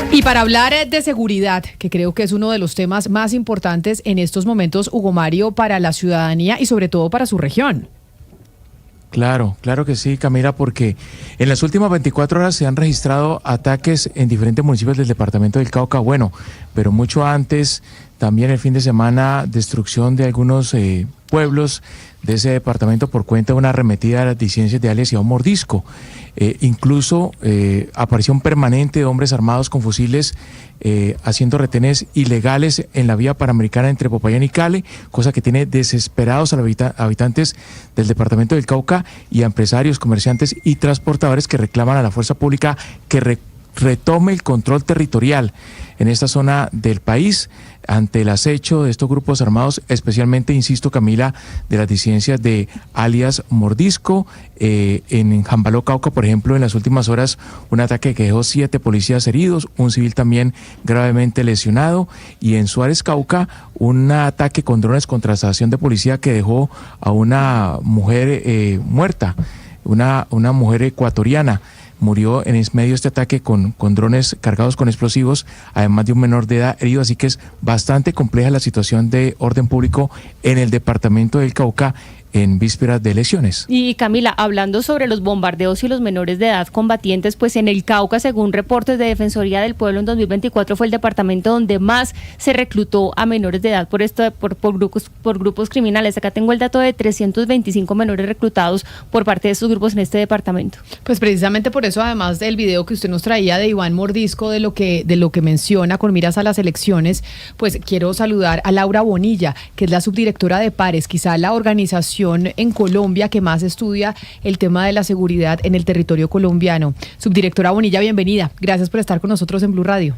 Y para hablar de seguridad, que creo que es uno de los temas más importantes en estos momentos, Hugo Mario, para la ciudadanía y sobre todo para su región. Claro que sí, Camila, porque en las últimas 24 horas se han registrado ataques en diferentes municipios del departamento del Cauca, bueno, pero mucho antes, también el fin de semana, destrucción de algunos pueblos de ese departamento por cuenta de una arremetida de las disidencias de alias Iván Mordisco. Incluso aparición permanente de hombres armados con fusiles haciendo retenes ilegales en la vía panamericana entre Popayán y Cali, cosa que tiene desesperados a los habitantes del departamento del Cauca y a empresarios, comerciantes y transportadores que reclaman a la fuerza pública que retome el control territorial en esta zona del país ante el acecho de estos grupos armados, especialmente, insisto, Camila, de las disidencias de alias Mordisco. En Jambaló, Cauca, por ejemplo, en las últimas horas, un ataque que dejó 7 policías heridos, un civil también gravemente lesionado, y en Suárez, Cauca, un ataque con drones contra la estación de policía que dejó a una mujer muerta, una mujer ecuatoriana. Murió en medio de este ataque con drones cargados con explosivos, además de un menor de edad herido, así que es bastante compleja la situación de orden público en el departamento del Cauca en vísperas de elecciones. Y Camila, hablando sobre los bombardeos y los menores de edad combatientes, pues en el Cauca, según reportes de Defensoría del Pueblo, en 2024 fue el departamento donde más se reclutó a menores de edad por grupos criminales. Acá tengo el dato de 325 menores reclutados por parte de estos grupos en este departamento. Pues precisamente por eso, además del video que usted nos traía de Iván Mordisco, de lo que menciona con miras a las elecciones, pues quiero saludar a Laura Bonilla, que es la subdirectora de Pares, quizá la organización en Colombia que más estudia el tema de la seguridad en el territorio colombiano. Subdirectora Bonilla, bienvenida. Gracias por estar con nosotros en Blue Radio.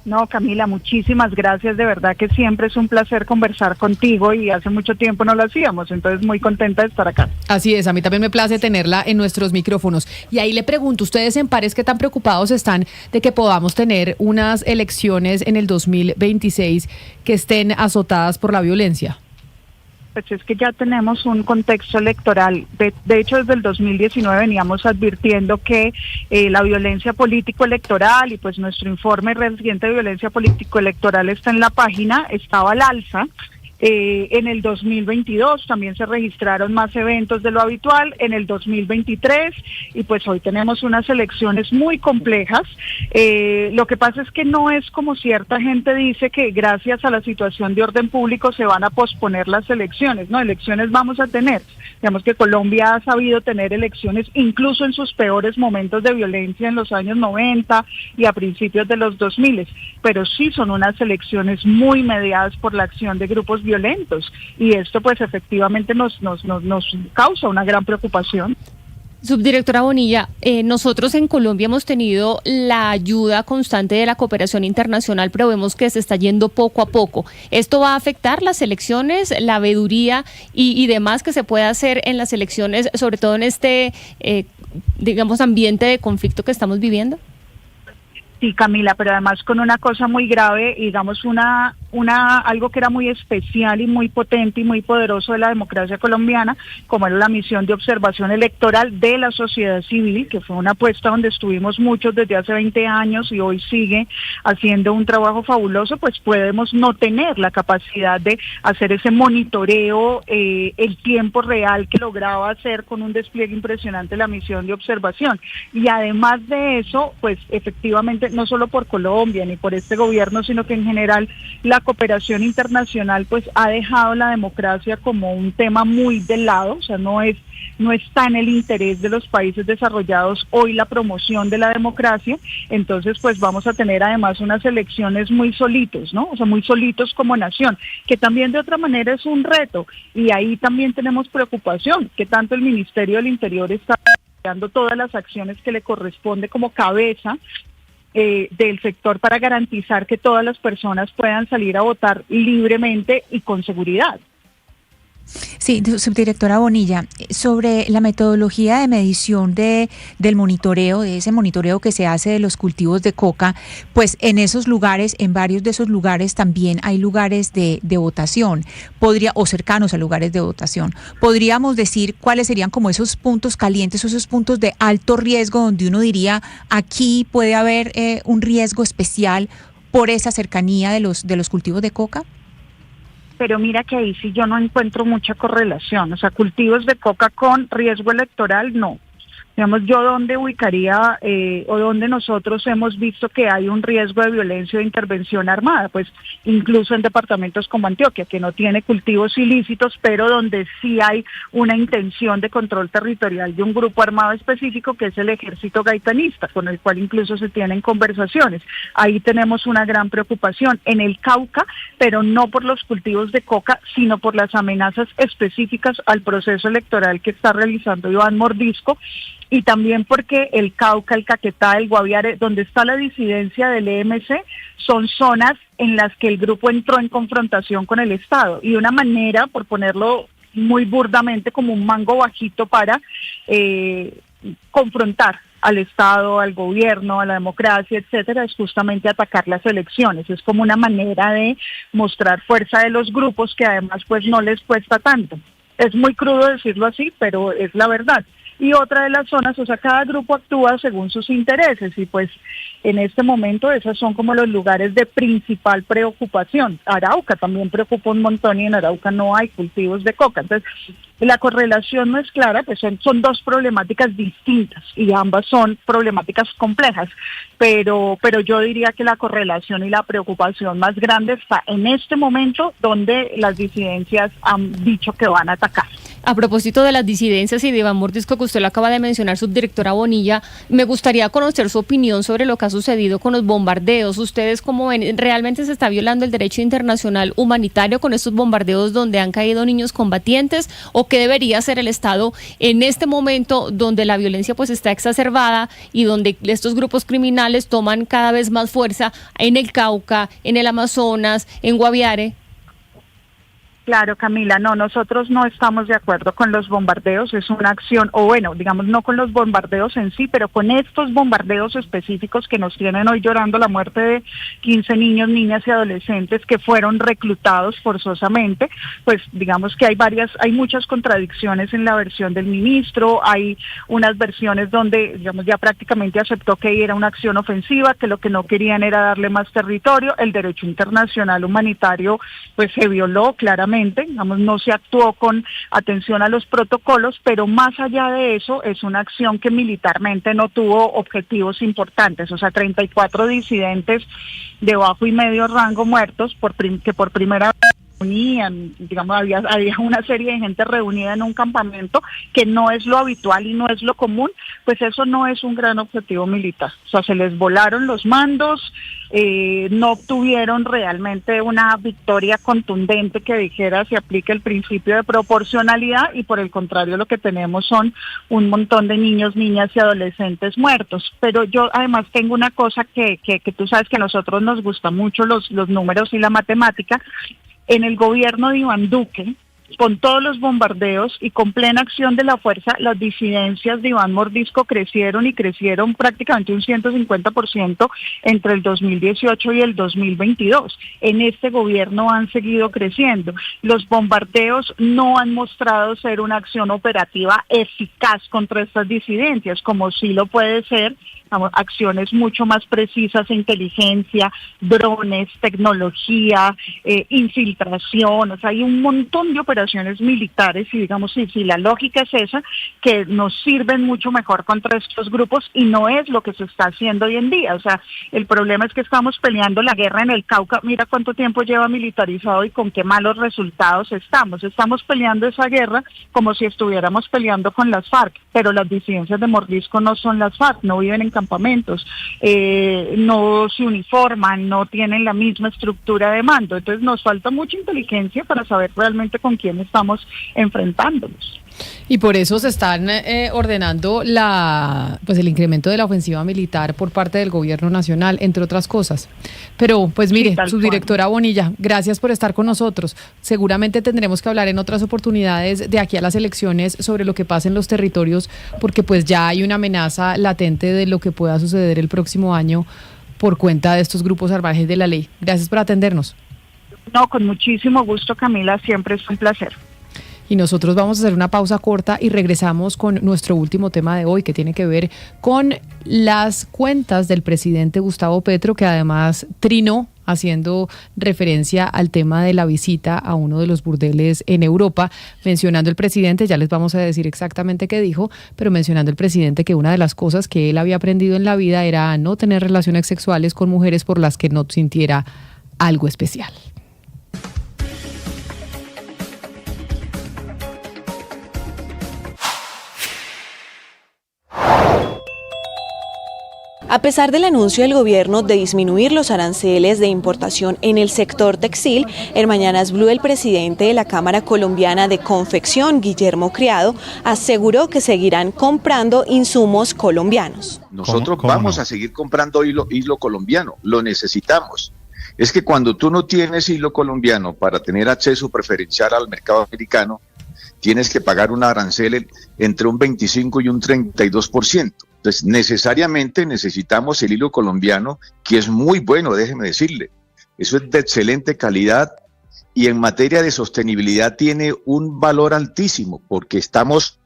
No, Camila, muchísimas gracias. De verdad que siempre es un placer conversar contigo y hace mucho tiempo no lo hacíamos, entonces muy contenta de estar acá. Así es, a mí también me place tenerla en nuestros micrófonos. Y ahí le pregunto, ustedes en Pares, ¿qué tan preocupados están de que podamos tener unas elecciones en el 2026 que estén azotadas por la violencia? Pues es que ya tenemos un contexto electoral. De hecho, desde el 2019 veníamos advirtiendo que la violencia político-electoral y pues nuestro informe reciente de violencia político-electoral está en la página, estaba al alza. En el 2022 también se registraron más eventos de lo habitual, en el 2023, y pues hoy tenemos unas elecciones muy complejas. Lo que pasa es que no es como cierta gente dice que gracias a la situación de orden público se van a posponer las elecciones, ¿no? Elecciones vamos a tener. Digamos que Colombia ha sabido tener elecciones incluso en sus peores momentos de violencia en los años 90 y a principios de los 2000, pero sí son unas elecciones muy mediadas por la acción de grupos violentos y esto pues efectivamente nos causa una gran preocupación. Subdirectora Bonilla, nosotros en Colombia hemos tenido la ayuda constante de la cooperación internacional, pero vemos que se está yendo poco a poco. ¿Esto va a afectar las elecciones, la veeduría y demás que se puede hacer en las elecciones, sobre todo en este, ambiente de conflicto que estamos viviendo? Sí, Camila, pero además con una cosa muy grave, digamos algo que era muy especial y muy potente y muy poderoso de la democracia colombiana, como era la misión de observación electoral de la sociedad civil, que fue una apuesta donde estuvimos muchos desde hace 20 años y hoy sigue haciendo un trabajo fabuloso, pues podemos no tener la capacidad de hacer ese monitoreo, el tiempo real que lograba hacer con un despliegue impresionante la misión de observación. Y además de eso, pues efectivamente, no solo por Colombia ni por este gobierno, sino que en general la cooperación internacional pues ha dejado la democracia como un tema muy de lado, o sea, no está en el interés de los países desarrollados hoy la promoción de la democracia. Entonces pues vamos a tener además unas elecciones muy solitos, ¿no? O sea, muy solitos como nación, que también de otra manera es un reto, y ahí también tenemos preocupación, que tanto el Ministerio del Interior está dando todas las acciones que le corresponde como cabeza del sector para garantizar que todas las personas puedan salir a votar libremente y con seguridad. Sí. Sí, subdirectora Bonilla, sobre la metodología de medición del monitoreo, de ese monitoreo que se hace de los cultivos de coca, pues en esos lugares, en varios de esos lugares también hay lugares de votación, o cercanos a lugares de votación. ¿Podríamos decir cuáles serían como esos puntos calientes, esos puntos de alto riesgo donde uno diría aquí puede haber un riesgo especial por esa cercanía de los cultivos de coca? Pero mira que ahí sí yo no encuentro mucha correlación, o sea, cultivos de coca con riesgo electoral, no. Digamos, yo dónde ubicaría o dónde nosotros hemos visto que hay un riesgo de violencia o de intervención armada, pues incluso en departamentos como Antioquia, que no tiene cultivos ilícitos, pero donde sí hay una intención de control territorial de un grupo armado específico que es el Ejército Gaitanista, con el cual incluso se tienen conversaciones. Ahí tenemos una gran preocupación. En el Cauca, pero no por los cultivos de coca, sino por las amenazas específicas al proceso electoral que está realizando Iván Mordisco, y también porque el Cauca, el Caquetá, el Guaviare, donde está la disidencia del EMC, son zonas en las que el grupo entró en confrontación con el Estado, y una manera, por ponerlo muy burdamente, como un mango bajito para confrontar al Estado, al gobierno, a la democracia, etcétera, es justamente atacar las elecciones. Es como una manera de mostrar fuerza de los grupos que además pues no les cuesta tanto. Es muy crudo decirlo así, pero es la verdad. Y otra de las zonas, o sea, cada grupo actúa según sus intereses y pues en este momento esos son como los lugares de principal preocupación. Arauca también preocupa un montón y en Arauca no hay cultivos de coca. Entonces, la correlación no es clara, pues son dos problemáticas distintas y ambas son problemáticas complejas, pero yo diría que la correlación y la preocupación más grande está en este momento donde las disidencias han dicho que van a atacar. A propósito de las disidencias y de Iván Mordisco, que usted lo acaba de mencionar, subdirectora Bonilla, me gustaría conocer su opinión sobre lo que ha sucedido con los bombardeos. ¿Ustedes cómo ven? ¿Realmente se está violando el derecho internacional humanitario con estos bombardeos donde han caído niños combatientes? ¿O qué debería hacer el Estado en este momento donde la violencia pues está exacerbada y donde estos grupos criminales toman cada vez más fuerza en el Cauca, en el Amazonas, en Guaviare? Claro, Camila, no, nosotros no estamos de acuerdo con los bombardeos, es una acción, o bueno, digamos no con los bombardeos en sí, pero con estos bombardeos específicos que nos tienen hoy llorando la muerte de 15 niños, niñas y adolescentes que fueron reclutados forzosamente, pues digamos que hay muchas contradicciones en la versión del ministro, hay unas versiones donde, digamos, ya prácticamente aceptó que era una acción ofensiva, que lo que no querían era darle más territorio, el derecho internacional humanitario pues se violó claramente. Digamos, no se actuó con atención a los protocolos, pero más allá de eso es una acción que militarmente no tuvo objetivos importantes, o sea, 34 disidentes de bajo y medio rango muertos que por primera vez reunían, digamos, había una serie de gente reunida en un campamento que no es lo habitual y no es lo común, pues eso no es un gran objetivo militar. O sea, se les volaron los mandos, no obtuvieron realmente una victoria contundente que dijera se aplica el principio de proporcionalidad y por el contrario lo que tenemos son un montón de niños, niñas y adolescentes muertos. Pero yo además tengo una cosa que tú sabes que a nosotros nos gusta mucho los números y la matemática. En el gobierno de Iván Duque, con todos los bombardeos y con plena acción de la fuerza, las disidencias de Iván Mordisco crecieron y crecieron prácticamente un 150% entre el 2018 y el 2022. En este gobierno han seguido creciendo. Los bombardeos no han mostrado ser una acción operativa eficaz contra estas disidencias, como sí lo puede ser acciones mucho más precisas, inteligencia, drones, tecnología, infiltración, o sea, hay un montón de operaciones militares y digamos, si la lógica es esa, que nos sirven mucho mejor contra estos grupos y no es lo que se está haciendo hoy en día, o sea, el problema es que estamos peleando la guerra en el Cauca, mira cuánto tiempo lleva militarizado y con qué malos resultados estamos peleando esa guerra como si estuviéramos peleando con las FARC, pero las disidencias de Mordisco no son las FARC, no viven en campamentos, no se uniforman, no tienen la misma estructura de mando. Entonces nos falta mucha inteligencia para saber realmente con quién estamos enfrentándonos. Y por eso se están ordenando el incremento de la ofensiva militar por parte del gobierno nacional, entre otras cosas. Pero pues mire, subdirectora Bonilla, gracias por estar con nosotros. Seguramente tendremos que hablar en otras oportunidades de aquí a las elecciones sobre lo que pasa en los territorios, porque pues ya hay una amenaza latente de lo que pueda suceder el próximo año por cuenta de estos grupos salvajes de la ley. Gracias por atendernos. No, con muchísimo gusto, Camila, siempre es un placer. Y nosotros vamos a hacer una pausa corta y regresamos con nuestro último tema de hoy, que tiene que ver con las cuentas del presidente Gustavo Petro, que además trinó haciendo referencia al tema de la visita a uno de los burdeles en Europa, mencionando el presidente, ya les vamos a decir exactamente qué dijo, pero mencionando el presidente que una de las cosas que él había aprendido en la vida era no tener relaciones sexuales con mujeres por las que no sintiera algo especial. A pesar del anuncio del gobierno de disminuir los aranceles de importación en el sector textil, en Mañanas Blue el presidente de la Cámara Colombiana de Confección, Guillermo Criado, aseguró que seguirán comprando insumos colombianos. Nosotros vamos a seguir comprando hilo colombiano, lo necesitamos. Es que cuando tú no tienes hilo colombiano para tener acceso preferencial al mercado americano, tienes que pagar un arancel entre un 25 y un 32%. Entonces, necesariamente necesitamos el hilo colombiano, que es muy bueno, déjeme decirle. Eso es de excelente calidad y en materia de sostenibilidad tiene un valor altísimo, porque estamos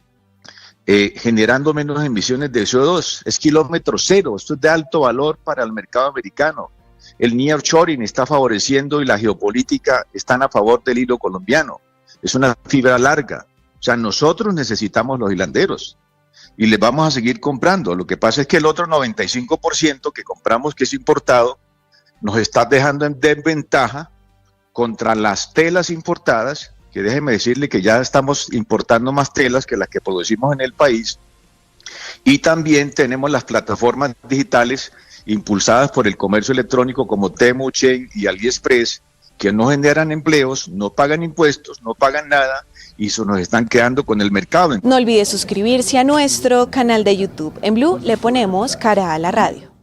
generando menos emisiones de CO2. Es kilómetro cero, esto es de alto valor para el mercado americano. El nearshoring está favoreciendo y la geopolítica están a favor del hilo colombiano. Es una fibra larga. O sea, nosotros necesitamos los hilanderos y les vamos a seguir comprando. Lo que pasa es que el otro 95% que compramos, que es importado, nos está dejando en desventaja contra las telas importadas, que déjeme decirle que ya estamos importando más telas que las que producimos en el país, y también tenemos las plataformas digitales impulsadas por el comercio electrónico como Temu, Shein y AliExpress, que no generan empleos, no pagan impuestos, no pagan nada, y eso nos están quedando con el mercado. No olvide suscribirse a nuestro canal de YouTube. En Blue le ponemos cara a la radio.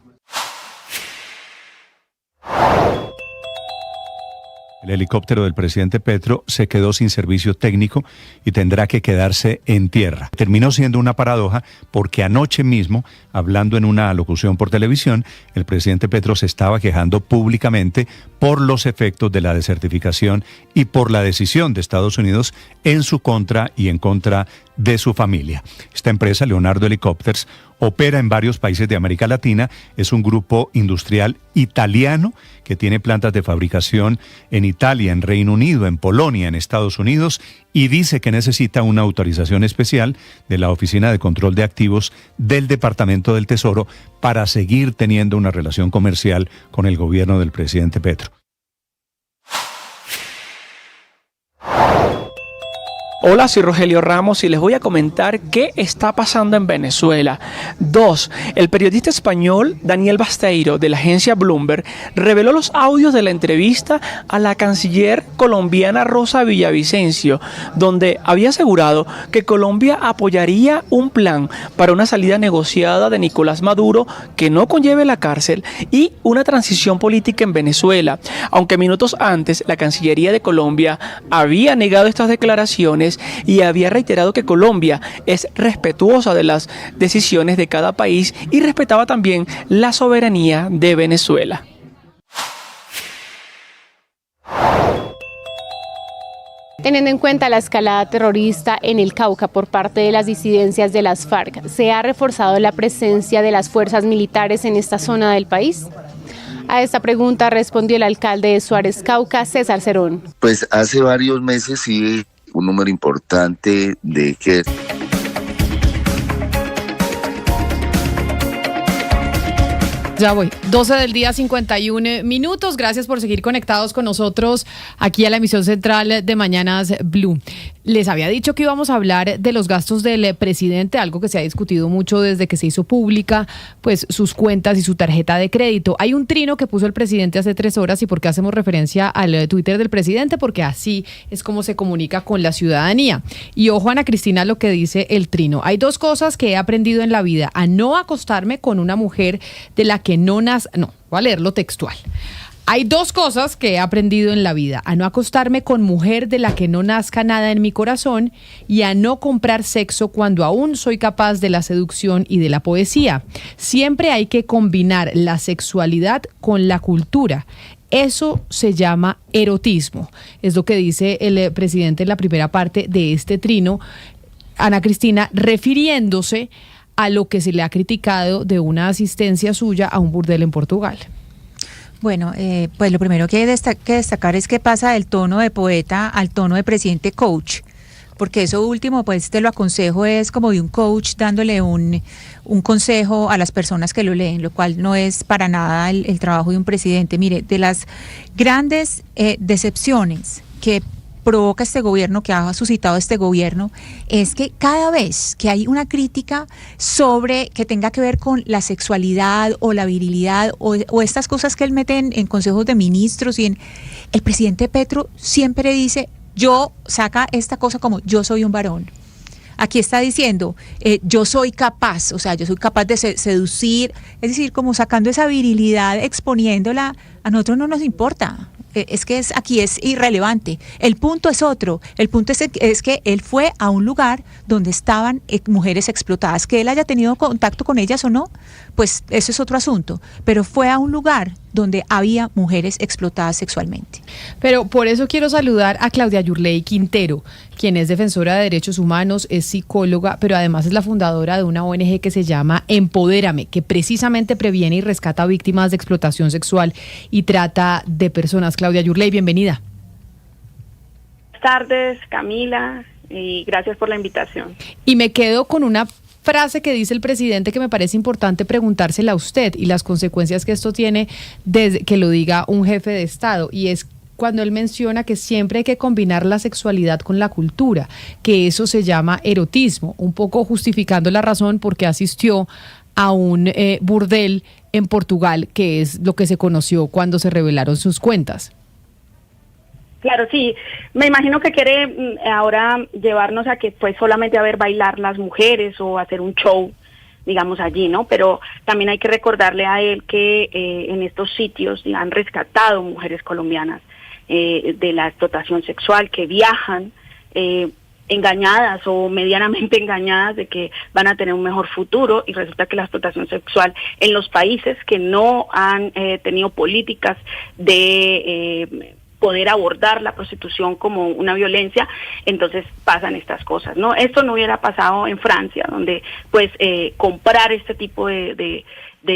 El helicóptero del presidente Petro se quedó sin servicio técnico y tendrá que quedarse en tierra. Terminó siendo una paradoja porque anoche mismo, hablando en una locución por televisión, el presidente Petro se estaba quejando públicamente por los efectos de la desertificación y por la decisión de Estados Unidos en su contra y en contra de su familia. Esta empresa, Leonardo Helicopters, opera en varios países de América Latina, es un grupo industrial italiano que tiene plantas de fabricación en Italia, en Reino Unido, en Polonia, en Estados Unidos, y dice que necesita una autorización especial de la Oficina de Control de Activos del Departamento del Tesoro para seguir teniendo una relación comercial con el gobierno del presidente Petro. Hola, soy Rogelio Ramos y les voy a comentar qué está pasando en Venezuela. 2. El periodista español Daniel Basteiro de la agencia Bloomberg reveló los audios de la entrevista a la canciller colombiana Rosa Villavicencio, donde había asegurado que Colombia apoyaría un plan para una salida negociada de Nicolás Maduro que no conlleve la cárcel y una transición política en Venezuela. Aunque minutos antes la Cancillería de Colombia había negado estas declaraciones y había reiterado que Colombia es respetuosa de las decisiones de cada país y respetaba también la soberanía de Venezuela. Teniendo en cuenta la escalada terrorista en el Cauca por parte de las disidencias de las FARC, ¿se ha reforzado la presencia de las fuerzas militares en esta zona del país? A esta pregunta respondió el alcalde de Suárez Cauca, César Cerón. Pues hace varios meses sí, un número importante de que... Ya voy. 12 del día, 51 minutos. Gracias por seguir conectados con nosotros aquí a la emisión central de Mañanas Blue. Les había dicho que íbamos a hablar de los gastos del presidente, algo que se ha discutido mucho desde que se hizo pública, pues sus cuentas y su tarjeta de crédito. Hay un trino que puso el presidente hace 3 horas. ¿Y por qué hacemos referencia al Twitter del presidente? Porque así es como se comunica con la ciudadanía. Y ojo, Ana Cristina, lo que dice el trino. Hay 2 cosas que he aprendido en la vida: a no acostarme con una mujer de la que no, voy a leerlo textual. Hay 2 cosas que he aprendido en la vida: a no acostarme con mujer de la que no nazca nada en mi corazón, y a no comprar sexo cuando aún soy capaz de la seducción y de la poesía. Siempre hay que combinar la sexualidad con la cultura. Eso se llama erotismo. Es lo que dice el presidente en la primera parte de este trino, Ana Cristina, refiriéndose a lo que se le ha criticado de una asistencia suya a un burdel en Portugal. Bueno, pues lo primero que hay que destacar es que pasa del tono de poeta al tono de presidente coach, porque eso último, pues te lo aconsejo, es como de un coach dándole un consejo a las personas que lo leen, lo cual no es para nada el trabajo de un presidente. Mire, de las grandes decepciones que provoca este gobierno, que ha suscitado este gobierno, es que cada vez que hay una crítica sobre que tenga que ver con la sexualidad o la virilidad o estas cosas que él mete en consejos de ministros, y el presidente Petro siempre dice, saca esta cosa como yo soy un varón. Aquí está diciendo, yo soy capaz, o sea, yo soy capaz de seducir, es decir, como sacando esa virilidad, exponiéndola. A nosotros no nos importa. Es que aquí es irrelevante. El punto es otro. El punto es que él fue a un lugar donde estaban mujeres explotadas. Que él haya tenido contacto con ellas o no, pues eso es otro asunto. Pero fue a un lugar donde había mujeres explotadas sexualmente. Pero por eso quiero saludar a Claudia Yurley Quintero, quien es defensora de derechos humanos, es psicóloga, pero además es la fundadora de una ONG que se llama Empodérame, que precisamente previene y rescata víctimas de explotación sexual y trata de personas. Claudia Yurley, bienvenida. Buenas tardes, Camila, y gracias por la invitación. Y me quedo con una frase que dice el presidente que me parece importante preguntársela a usted y las consecuencias que esto tiene desde que lo diga un jefe de Estado, y es cuando él menciona que siempre hay que combinar la sexualidad con la cultura, que eso se llama erotismo, un poco justificando la razón por qué asistió a un burdel en Portugal, que es lo que se conoció cuando se revelaron sus cuentas. Claro, sí. Me imagino que quiere ahora llevarnos a que pues solamente a ver bailar las mujeres o hacer un show, digamos, allí, ¿no? Pero también hay que recordarle a él que en estos sitios han rescatado mujeres colombianas de la explotación sexual, que viajan engañadas o medianamente engañadas de que van a tener un mejor futuro, y resulta que la explotación sexual en los países que no han tenido políticas de poder abordar la prostitución como una violencia, entonces pasan estas cosas, ¿no? Esto no hubiera pasado en Francia, donde pues comprar este tipo de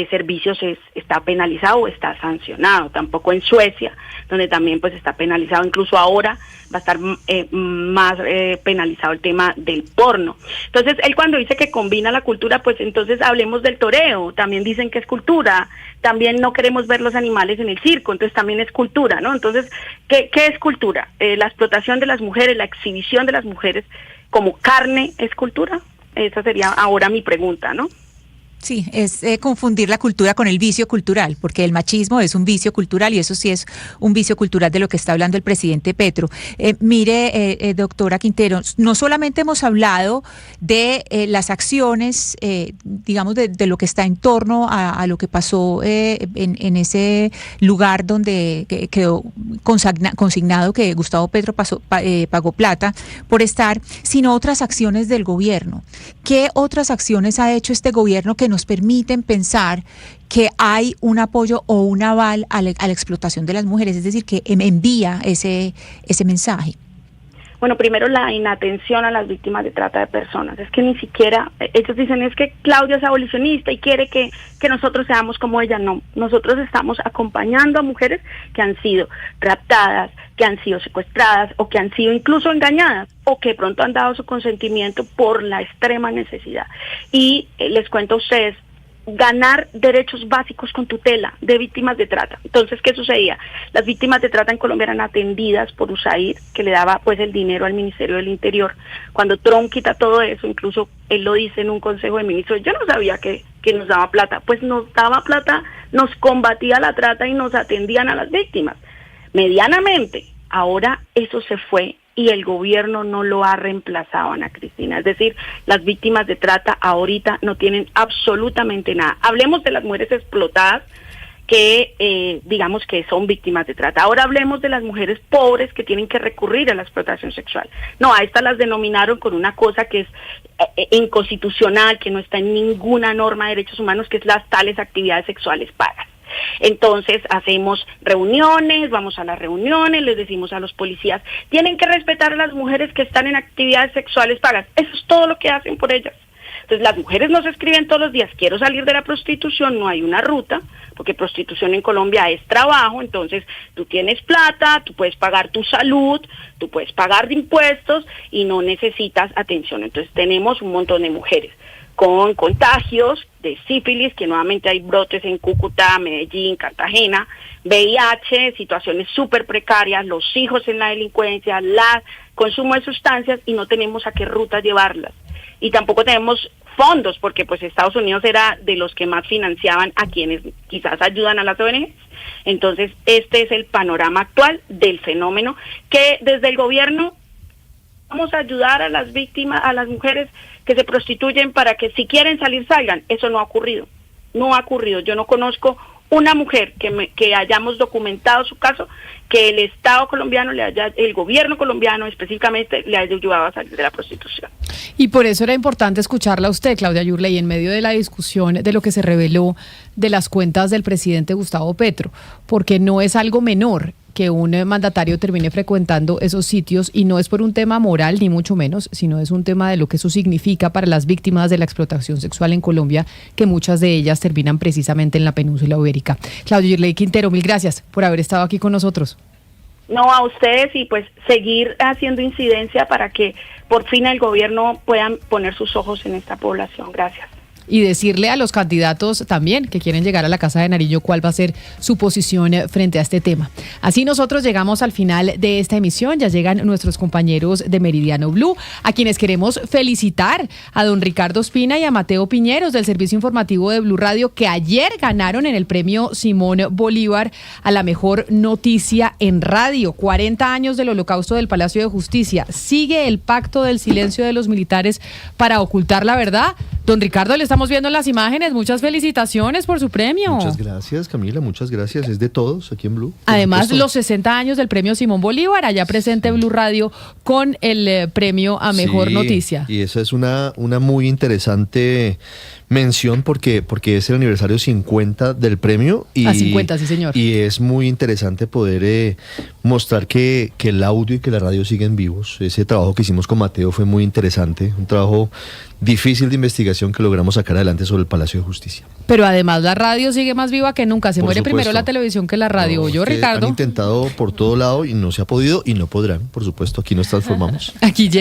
servicios está penalizado o está sancionado, tampoco en Suecia, donde también pues está penalizado, incluso ahora va a estar más penalizado el tema del porno. Entonces, él cuando dice que combina la cultura, pues entonces hablemos del toreo, también dicen que es cultura, también no queremos ver los animales en el circo, entonces también es cultura, ¿no? Entonces, ¿qué es cultura? La explotación de las mujeres, la exhibición de las mujeres como carne, ¿es cultura? Esa sería ahora mi pregunta, ¿no? Sí, es confundir la cultura con el vicio cultural, porque el machismo es un vicio cultural y eso sí es un vicio cultural de lo que está hablando el presidente Petro. Mire, doctora Quintero, no solamente hemos hablado de las acciones, digamos, de lo que está en torno a lo que pasó en ese lugar donde quedó consignado que Gustavo Petro pagó plata por estar, sino otras acciones del gobierno. ¿Qué otras acciones ha hecho este gobierno que nos permiten pensar que hay un apoyo o un aval a la explotación de las mujeres? Es decir, que envía ese mensaje. Bueno, primero la inatención a las víctimas de trata de personas. Es que ni siquiera, ellos dicen es que Claudia es abolicionista y quiere que nosotros seamos como ella. No, nosotros estamos acompañando a mujeres que han sido raptadas, que han sido secuestradas o que han sido incluso engañadas o que de pronto han dado su consentimiento por la extrema necesidad. Y les cuento a ustedes, ganar derechos básicos con tutela de víctimas de trata. Entonces, ¿qué sucedía? Las víctimas de trata en Colombia eran atendidas por USAID, que le daba pues el dinero al Ministerio del Interior. Cuando Trump quita todo eso, incluso él lo dice en un consejo de ministros, yo no sabía que nos daba plata, pues nos daba plata, nos combatía la trata y nos atendían a las víctimas, medianamente. Ahora eso se fue y el gobierno no lo ha reemplazado, Ana Cristina. Es decir, las víctimas de trata ahorita no tienen absolutamente nada. Hablemos de las mujeres explotadas que digamos que son víctimas de trata. Ahora hablemos de las mujeres pobres que tienen que recurrir a la explotación sexual. No, a estas las denominaron con una cosa que es inconstitucional, que no está en ninguna norma de derechos humanos, que es las tales actividades sexuales pagas. Entonces hacemos reuniones, vamos a las reuniones, les decimos a los policías, tienen que respetar a las mujeres que están en actividades sexuales pagas. Eso es todo lo que hacen por ellas. Entonces las mujeres nos escriben todos los días, quiero salir de la prostitución, no hay una ruta, porque prostitución en Colombia es trabajo, entonces tú tienes plata, tú puedes pagar tu salud, tú puedes pagar de impuestos y no necesitas atención. Entonces tenemos un montón de mujeres con contagios de sífilis, que nuevamente hay brotes en Cúcuta, Medellín, Cartagena, VIH, situaciones súper precarias, los hijos en la delincuencia, el consumo de sustancias, y no tenemos a qué ruta llevarlas. Y tampoco tenemos fondos, porque pues Estados Unidos era de los que más financiaban a quienes quizás ayudan a las ONGs. Entonces este es el panorama actual del fenómeno, que desde el gobierno vamos a ayudar a las víctimas, a las mujeres que se prostituyen para que si quieren salir, salgan. Eso no ha ocurrido. No ha ocurrido. Yo no conozco una mujer que hayamos documentado su caso, que el Estado colombiano el gobierno colombiano específicamente le haya ayudado a salir de la prostitución. Y por eso era importante escucharla a usted, Claudia Yurley, en medio de la discusión de lo que se reveló de las cuentas del presidente Gustavo Petro, porque no es algo menor que un mandatario termine frecuentando esos sitios, y no es por un tema moral ni mucho menos, sino es un tema de lo que eso significa para las víctimas de la explotación sexual en Colombia, que muchas de ellas terminan precisamente en la península ibérica. Claudia Yurley Quintero, mil gracias por haber estado aquí con nosotros. No, a ustedes, y pues seguir haciendo incidencia para que por fin el gobierno pueda poner sus ojos en esta población. Gracias. Y decirle a los candidatos también que quieren llegar a la Casa de Nariño cuál va a ser su posición frente a este tema. Así nosotros llegamos al final de esta emisión. Ya llegan nuestros compañeros de Meridiano Blue, a quienes queremos felicitar, a don Ricardo Ospina y a Mateo Piñeros del Servicio Informativo de Blue Radio, que ayer ganaron en el premio Simón Bolívar a la mejor noticia en radio. 40 años del Holocausto del Palacio de Justicia. ¿Sigue el pacto del silencio de los militares para ocultar la verdad? Don Ricardo, le estamos viendo las imágenes. Muchas felicitaciones por su premio. Muchas gracias, Camila, muchas gracias. Es de todos aquí en Blue. Además, los 60 años del premio Simón Bolívar, allá presente Blue Radio con el premio a mejor noticia. Y esa es una muy interesante mención porque es el aniversario 50 del premio. Y, 50, sí señor. Y es muy interesante poder mostrar que el audio y que la radio siguen vivos. Ese trabajo que hicimos con Mateo fue muy interesante, un trabajo difícil de investigación que logramos sacar adelante sobre el Palacio de Justicia. Pero además la radio sigue más viva que nunca. Se muere primero la televisión que la radio. ¿Yo, Ricardo? Han intentado por todo lado y no se ha podido y no podrán. Por supuesto, aquí nos transformamos. Aquí